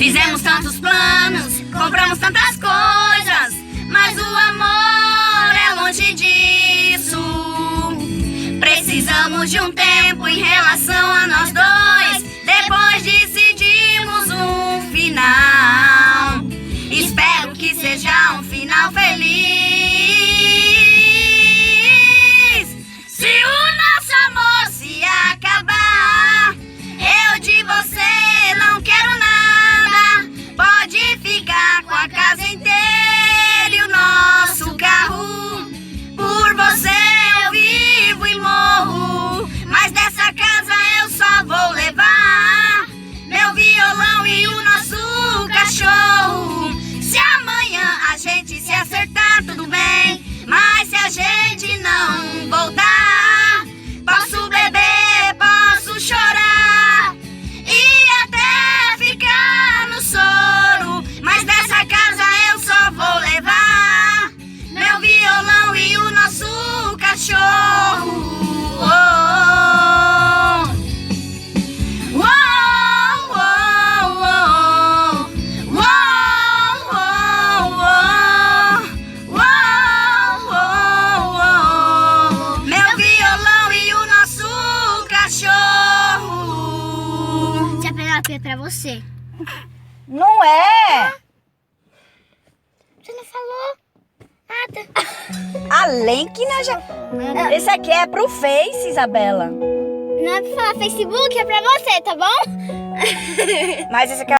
Fizemos tantos planos, compramos tantas coisas, mas o amor é longe disso. Precisamos de um tempo em relação a nós dois, depois decidimos um final. Espero que seja um final feliz. Se o nosso amor se acabar, eu de você não quero nada. Pode ficar com a casa inteira e o nosso carro. Por você eu vivo e morro, mas dessa casa eu só vou levar meu violão e o nosso cachorro. Se amanhã a gente se acertar, tudo bem, mas se a gente não voltar, posso beber, posso chorar e até ficar no soro, mas dessa casa eu só vou levar meu violão e o nosso cachorro. Meu violão e o nosso cachorro. Tia Penelope, é pra você. Não é? Você não falou nada. Além que nós já... Esse aqui é pro Face, Isabela. Não é pra falar Facebook, é pra você, tá bom? Mas esse aqui é